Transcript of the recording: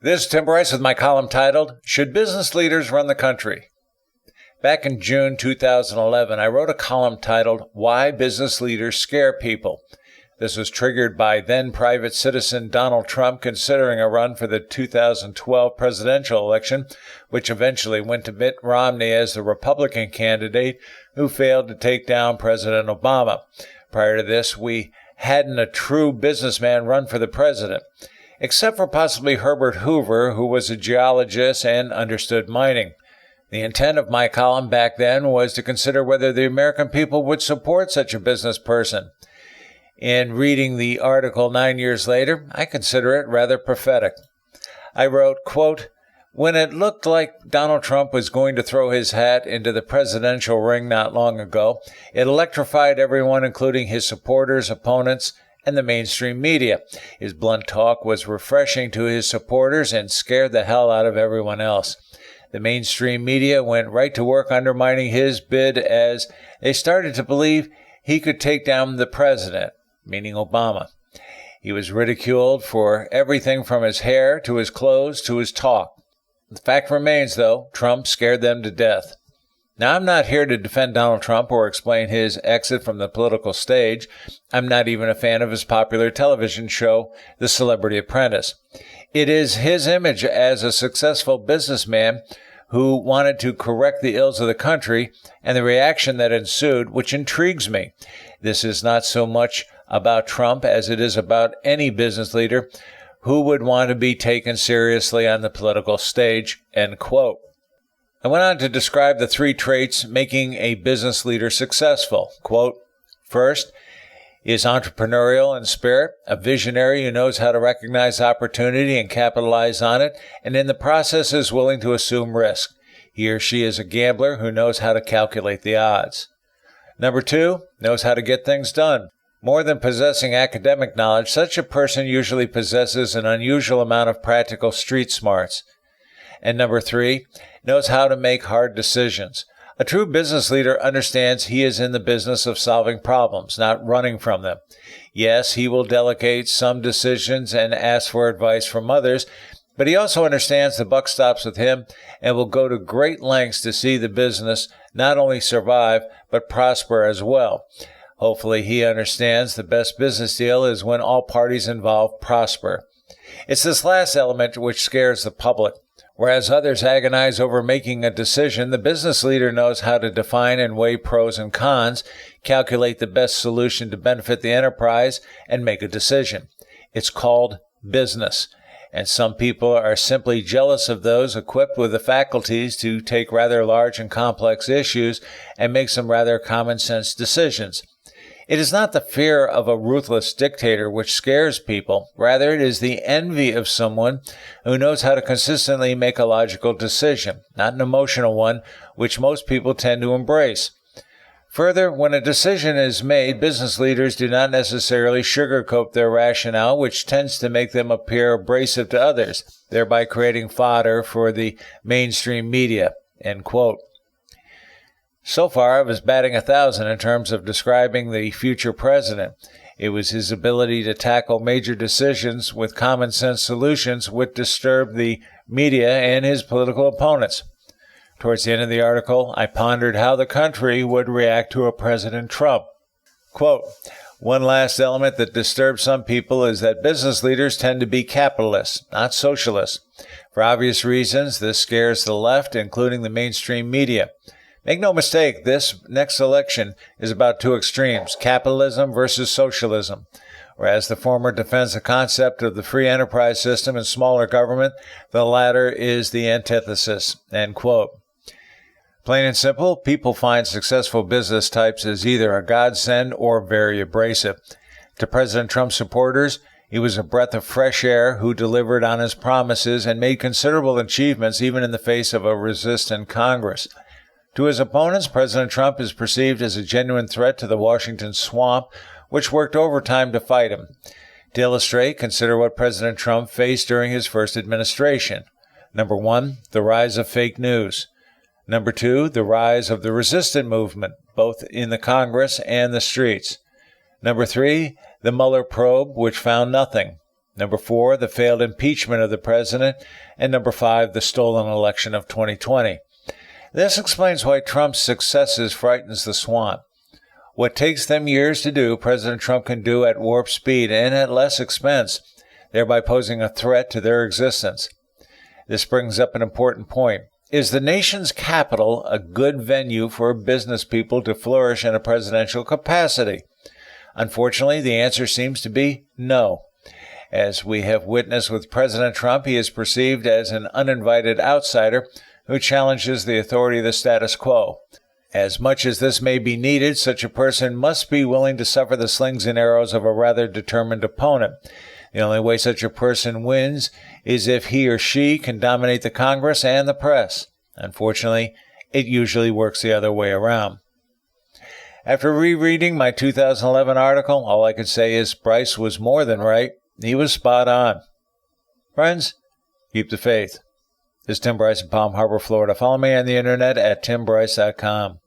This is Tim Bryce with my column titled, Should Business Leaders Run the Country? Back in June 2011, I wrote a column titled, Why Business Leaders Scare People. This was triggered by then private citizen Donald Trump considering a run for the 2012 presidential election, which eventually went to Mitt Romney as the Republican candidate who failed to take down President Obama. Prior to this, we hadn't a true businessman run for the president, except for possibly Herbert Hoover, who was a geologist and understood mining. The intent of my column back then was to consider whether the American people would support such a business person. In reading the article 9 years later, I consider it rather prophetic. I wrote, quote, when it looked like Donald Trump was going to throw his hat into the presidential ring not long ago, it electrified everyone, including his supporters, opponents, and the mainstream media. His blunt talk was refreshing to his supporters and scared the hell out of everyone else. The mainstream media went right to work undermining his bid as they started to believe he could take down the president, meaning Obama. He was ridiculed for everything from his hair to his clothes to his talk. The fact remains, though, Trump scared them to death. Now, I'm not here to defend Donald Trump or explain his exit from the political stage. I'm not even a fan of his popular television show, The Celebrity Apprentice. It is his image as a successful businessman who wanted to correct the ills of the country and the reaction that ensued, which intrigues me. This is not so much about Trump as it is about any business leader who would want to be taken seriously on the political stage, end quote. I went on to describe the three traits making a business leader successful. Quote, first is entrepreneurial in spirit, a visionary who knows how to recognize opportunity and capitalize on it, and in the process is willing to assume risk. He or she is a gambler who knows how to calculate the odds. Number two, knows how to get things done. More than possessing academic knowledge, such a person usually possesses an unusual amount of practical street smarts. And number three, knows how to make hard decisions. A true business leader understands he is in the business of solving problems, not running from them. Yes, he will delegate some decisions and ask for advice from others, but he also understands the buck stops with him and will go to great lengths to see the business not only survive, but prosper as well. Hopefully, he understands the best business deal is when all parties involved prosper. It's this last element which scares the public. Whereas others agonize over making a decision, the business leader knows how to define and weigh pros and cons, calculate the best solution to benefit the enterprise, and make a decision. It's called business, and some people are simply jealous of those equipped with the faculties to take rather large and complex issues and make some rather common-sense decisions. It is not the fear of a ruthless dictator which scares people. Rather, it is the envy of someone who knows how to consistently make a logical decision, not an emotional one, which most people tend to embrace. Further, when a decision is made, business leaders do not necessarily sugarcoat their rationale, which tends to make them appear abrasive to others, thereby creating fodder for the mainstream media, end quote. So far, I was batting 1,000 in terms of describing the future president. It was his ability to tackle major decisions with common-sense solutions which disturbed the media and his political opponents. Towards the end of the article, I pondered how the country would react to a President Trump. Quote, one last element that disturbs some people is that business leaders tend to be capitalists, not socialists. For obvious reasons, this scares the left, including the mainstream media. Make no mistake, this next election is about two extremes, capitalism versus socialism. Whereas the former defends the concept of the free enterprise system and smaller government, the latter is the antithesis, end quote. Plain and simple, people find successful business types as either a godsend or very abrasive. To President Trump's supporters, he was a breath of fresh air who delivered on his promises and made considerable achievements even in the face of a resistant Congress. To his opponents, President Trump is perceived as a genuine threat to the Washington swamp, which worked overtime to fight him. To illustrate, consider what President Trump faced during his first administration. Number one, the rise of fake news. Number two, the rise of the resistant movement, both in the Congress and the streets. Number three, the Mueller probe, which found nothing. Number 4, the failed impeachment of the president. And number 5, the stolen election of 2020. This explains why Trump's successes frightens the swamp. What takes them years to do, President Trump can do at warp speed and at less expense, thereby posing a threat to their existence. This brings up an important point. Is the nation's capital a good venue for business people to flourish in a presidential capacity? Unfortunately, the answer seems to be no. As we have witnessed with President Trump, he is perceived as an uninvited outsider who challenges the authority of the status quo. As much as this may be needed, such a person must be willing to suffer the slings and arrows of a rather determined opponent. The only way such a person wins is if he or she can dominate the Congress and the press. Unfortunately, it usually works the other way around. After rereading my 2011 article, all I could say is Bryce was more than right. He was spot on. Friends, keep the faith. This is Tim Bryce in Palm Harbor, Florida. Follow me on the internet at timbryce.com.